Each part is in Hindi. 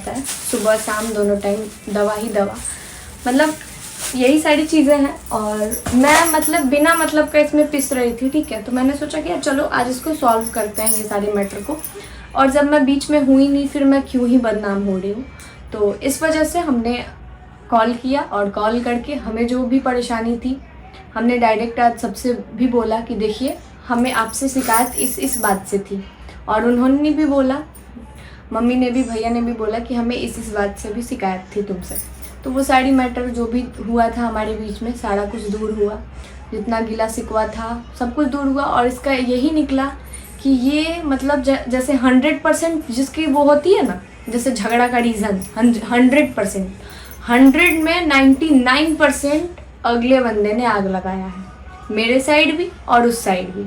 रहता है, सुबह शाम दोनों टाइम दवा ही दवा, मतलब यही सारी चीज़ें हैं। और मैं मतलब बिना मतलब का इसमें पिस रही थी, ठीक है। तो मैंने सोचा कि यार चलो आज इसको सॉल्व करते हैं ये सारे मैटर को। और जब मैं बीच में हुई नहीं, फिर मैं क्यों ही बदनाम हो रही हूँ। तो इस वजह से हमने कॉल किया और कॉल करके हमें जो भी परेशानी थी हमने डायरेक्ट आज सबसे भी बोला कि देखिए हमें आपसे शिकायत इस बात से थी। और उन्होंने भी बोला, मम्मी ने भी, भैया ने भी बोला कि हमें इस बात से भी शिकायत थी तुमसे। तो वो सारी मैटर जो भी हुआ था हमारे बीच में सारा कुछ दूर हुआ, जितना गिला शिकवा था सब कुछ दूर हुआ। और इसका यही निकला कि ये मतलब जैसे 100% जिसकी वो होती है ना, जैसे झगड़ा का रीज़न 100%, 100 में 99% अगले बंदे ने आग लगाया है, मेरे साइड भी और उस साइड भी।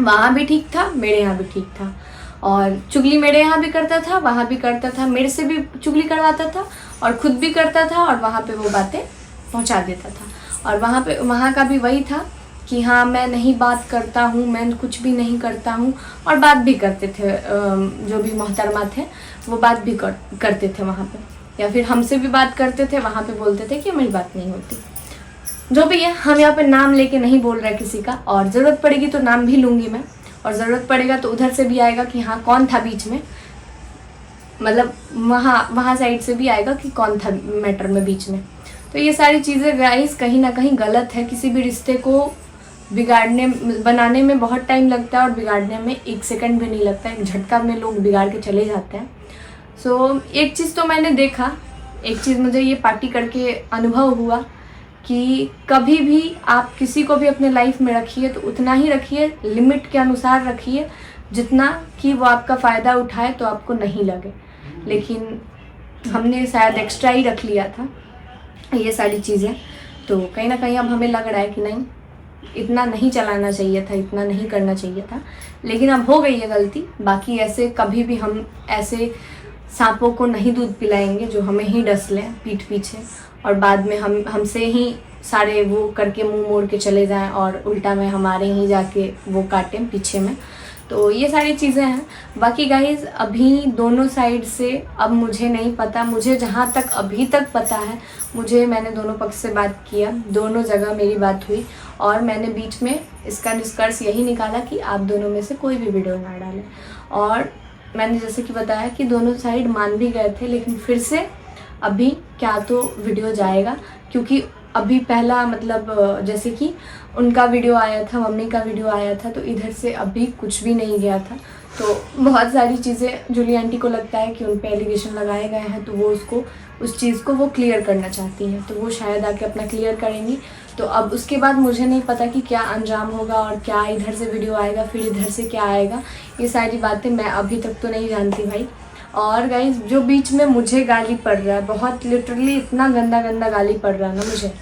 वहाँ भी ठीक था, मेरे यहाँ भी ठीक था। और चुगली मेरे यहाँ भी करता था, वहाँ भी करता था, मेरे से भी चुगली करवाता था और खुद भी करता था और वहाँ पे वो बातें पहुँचा देता था। और वहाँ का भी वही था कि हाँ मैं नहीं बात करता हूँ, मैं कुछ भी नहीं करता हूँ। और बात भी करते थे, जो भी मोहतरमा थे वो बात भी करते थे वहाँ पे, या फिर हमसे भी बात करते थे, वहाँ पे बोलते थे कि मेरी बात नहीं होती। जो भी है, हम यहाँ पे नाम लेके नहीं बोल रहे किसी का, और ज़रूरत पड़ेगी तो नाम भी लूँगी मैं, और ज़रूरत पड़ेगा तो उधर से भी आएगा कि हाँ कौन था बीच में, मतलब वहाँ साइड से भी आएगा कि कौन था मैटर में बीच में। तो ये सारी चीज़ें गाइस कहीं ना कहीं गलत है। किसी भी रिश्ते को बनाने में बहुत टाइम लगता है और बिगाड़ने में 1 सेकंड भी नहीं लगता है, एक झटका में लोग बिगाड़ के चले जाते हैं। सो एक चीज़ तो मैंने देखा, एक चीज़ मुझे ये पार्टी करके अनुभव हुआ कि कभी भी आप किसी को भी अपने लाइफ में रखिए तो उतना ही रखिए, लिमिट के अनुसार रखिए, जितना कि वो आपका फ़ायदा उठाए तो आपको नहीं लगे। लेकिन हमने शायद एक्स्ट्रा ही रख लिया था ये सारी चीज़ें। तो कहीं ना कहीं अब हमें लग रहा है कि नहीं, इतना नहीं चलाना चाहिए था, इतना नहीं करना चाहिए था। लेकिन अब हो गई है गलती। बाकी ऐसे कभी भी हम ऐसे सांपों को नहीं दूध पिलाएंगे जो हमें ही डस लें पीठ पीछे, और बाद में हमसे ही सारे वो करके मुंह मोड़ के चले जाएं और उल्टा में हमारे ही जाके वो काटें पीछे में। तो ये सारी चीज़ें हैं। बाकी गाइज अभी दोनों साइड से अब मुझे नहीं पता, मुझे जहाँ तक अभी तक पता है, मैंने दोनों पक्ष से बात किया, दोनों जगह मेरी बात हुई, और मैंने बीच में इसका निष्कर्ष यही निकाला कि आप दोनों में से कोई भी वीडियो ना डालें। और मैंने जैसे कि बताया कि दोनों साइड मान भी गए थे, लेकिन फिर से अभी क्या तो वीडियो जाएगा, क्योंकि अभी पहला मतलब जैसे कि उनका वीडियो आया था, मम्मी का वीडियो आया था, तो इधर से अभी कुछ भी नहीं गया था। तो बहुत सारी चीज़ें जूली आंटी को लगता है कि उन पे एलिगेशन लगाए गए हैं, तो वो उस चीज़ को वो क्लियर करना चाहती हैं, तो वो शायद आके अपना क्लियर करेंगी। तो अब उसके बाद मुझे नहीं पता कि क्या अंजाम होगा और क्या इधर से वीडियो आएगा, फिर इधर से क्या आएगा, ये सारी बातें मैं अभी तक तो नहीं जानती भाई। और गाइस जो बीच में मुझे गाली पड़ रहा है, बहुत लिटरली इतना गंदा गाली पड़ रहा है ना मुझे,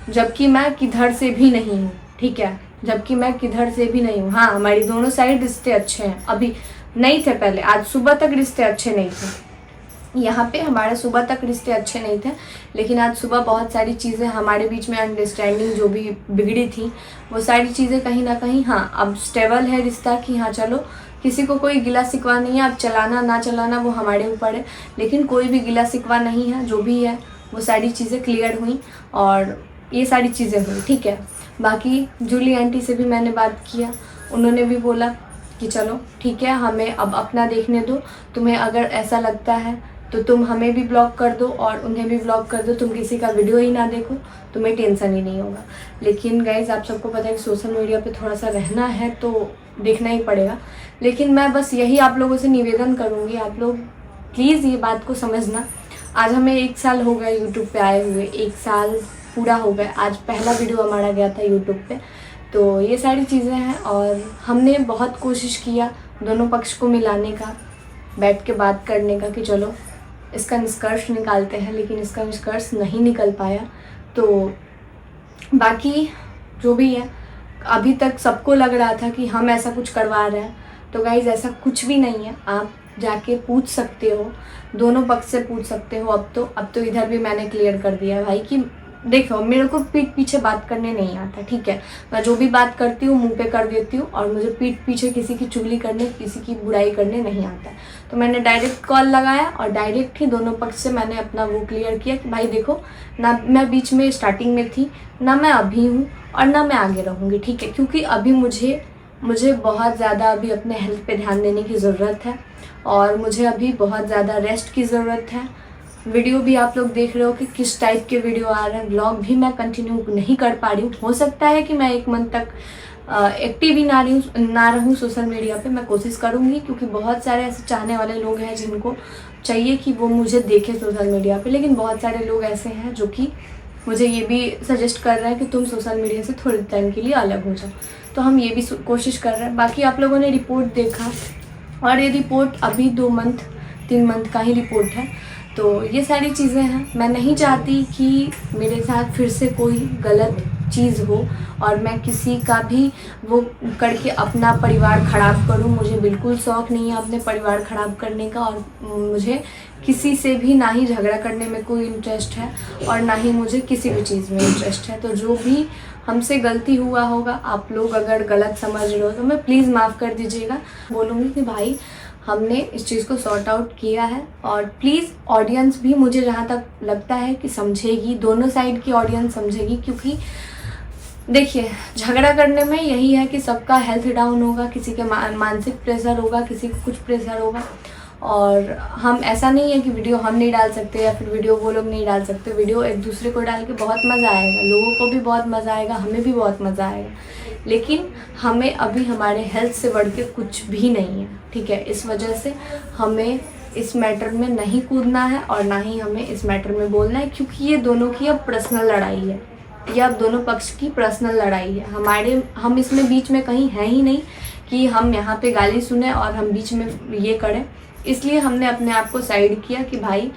जबकि मैं किधर से भी नहीं हूँ, ठीक है, जबकि मैं किधर से भी नहीं हूँ। हाँ हमारी दोनों साइड रिश्ते अच्छे हैं, अभी नहीं थे पहले, आज सुबह तक रिश्ते अच्छे नहीं थे, यहाँ पे हमारे सुबह तक रिश्ते अच्छे नहीं थे, लेकिन आज सुबह बहुत सारी चीज़ें हमारे बीच में अंडरस्टैंडिंग जो भी बिगड़ी थी वो सारी चीज़ें कहीं ना कहीं हाँ अब स्टेबल है रिश्ता, कि हाँ चलो किसी को कोई गिला शिकवा नहीं है। अब चलाना ना चलाना वो हमारे ऊपर है, लेकिन कोई भी गिला शिकवा नहीं है, जो भी है वो सारी चीज़ें क्लियर हुई और ये सारी चीज़ें हुई, ठीक है। बाकी जूली आंटी से भी मैंने बात किया, उन्होंने भी बोला कि चलो ठीक है, हमें अब अपना देखने दो, तुम्हें अगर ऐसा लगता है तो तुम हमें भी ब्लॉक कर दो और उन्हें भी ब्लॉक कर दो, तुम किसी का वीडियो ही ना देखो, तुम्हें टेंशन ही नहीं होगा। लेकिन गाइज आप सबको पता है कि सोशल मीडिया पे थोड़ा सा रहना है तो देखना ही पड़ेगा। लेकिन मैं बस यही आप लोगों से निवेदन करूँगी, आप लोग प्लीज़ ये बात को समझना। आज हमें 1 साल हो गया यूट्यूब पे आए हुए, 1 साल पूरा हो गया, आज पहला वीडियो हमारा गया था यूट्यूब पे। तो ये सारी चीज़ें हैं और हमने बहुत कोशिश किया दोनों पक्ष को मिलाने का, बैठ के बात करने का कि चलो इसका निष्कर्ष निकालते हैं, लेकिन इसका निष्कर्ष नहीं निकल पाया। तो बाकी जो भी है, अभी तक सबको लग रहा था कि हम ऐसा कुछ करवा रहे हैं, तो गाइज़ ऐसा कुछ भी नहीं है। आप जाके पूछ सकते हो, दोनों पक्ष से पूछ सकते हो। अब तो इधर भी मैंने क्लियर कर दिया है भाई कि देखो मेरे को पीठ पीछे बात करने नहीं आता, ठीक है। मैं जो भी बात करती हूँ मुंह पे कर देती हूँ, और मुझे पीठ पीछे किसी की चुगली करने, किसी की बुराई करने नहीं आता है। तो मैंने डायरेक्ट कॉल लगाया और डायरेक्ट ही दोनों पक्ष से मैंने अपना वो क्लियर किया कि भाई देखो ना, मैं बीच में स्टार्टिंग में थी ना, मैं अभी हूँ और ना मैं आगे रहूँगी, ठीक है। क्योंकि अभी मुझे बहुत ज़्यादा अभी अपने हेल्थ पे ध्यान देने की ज़रूरत है, और मुझे अभी बहुत ज़्यादा रेस्ट की ज़रूरत है। वीडियो भी आप लोग देख रहे हो कि किस टाइप के वीडियो आ रहे हैं, व्लॉग भी मैं कंटिन्यू नहीं कर पा रही हूँ। हो सकता है कि मैं 1 मंथ तक एक्टिव ही ना रहूँ सोशल मीडिया पे। मैं कोशिश करूँगी, क्योंकि बहुत सारे ऐसे चाहने वाले लोग हैं जिनको चाहिए कि वो मुझे देखें सोशल मीडिया पे, लेकिन बहुत सारे लोग ऐसे हैं जो कि मुझे ये भी सजेस्ट कर रहे हैं कि तुम सोशल मीडिया से थोड़े टाइम के लिए अलग हो जाओ। तो हम ये भी कोशिश कर रहे हैं। बाकी आप लोगों ने रिपोर्ट देखा, और ये रिपोर्ट अभी 2 मंथ 3 मंथ का ही रिपोर्ट है। तो ये सारी चीज़ें हैं। मैं नहीं चाहती कि मेरे साथ फिर से कोई गलत चीज़ हो, और मैं किसी का भी वो करके अपना परिवार ख़राब करूं। मुझे बिल्कुल शौक़ नहीं है अपने परिवार ख़राब करने का, और मुझे किसी से भी ना ही झगड़ा करने में कोई इंटरेस्ट है, और ना ही मुझे किसी भी चीज़ में इंटरेस्ट है। तो जो भी हमसे गलती हुआ होगा, आप लोग अगर गलत समझ रहे हो तो मैं प्लीज़ माफ़ कर दीजिएगा। बोलूँगी कि भाई हमने इस चीज़ को सॉर्ट आउट किया है, और प्लीज़ ऑडियंस भी मुझे जहाँ तक लगता है कि समझेगी, दोनों साइड की ऑडियंस समझेगी। क्योंकि देखिए झगड़ा करने में यही है कि सबका हेल्थ डाउन होगा, किसी के मानसिक प्रेशर होगा, किसी को कुछ प्रेशर होगा। और हम ऐसा नहीं है कि वीडियो हम नहीं डाल सकते या फिर वीडियो वो लोग नहीं डाल सकते। वीडियो एक दूसरे को डाल के बहुत मज़ा आएगा, लोगों को भी बहुत मज़ा आएगा, हमें भी बहुत मज़ा आएगा। लेकिन हमें अभी हमारे हेल्थ से बढ़ के कुछ भी नहीं है, ठीक है। इस वजह से हमें इस मैटर में नहीं कूदना है, और ना ही हमें इस मैटर में बोलना है, क्योंकि ये दोनों की अब पर्सनल लड़ाई है। ये अब दोनों पक्ष की पर्सनल लड़ाई है। हम इसमें बीच में कहीं हैं ही नहीं कि हम यहाँ पे गाली सुने और हम बीच में ये करें। इसलिए हमने अपने आप को साइड किया कि भाई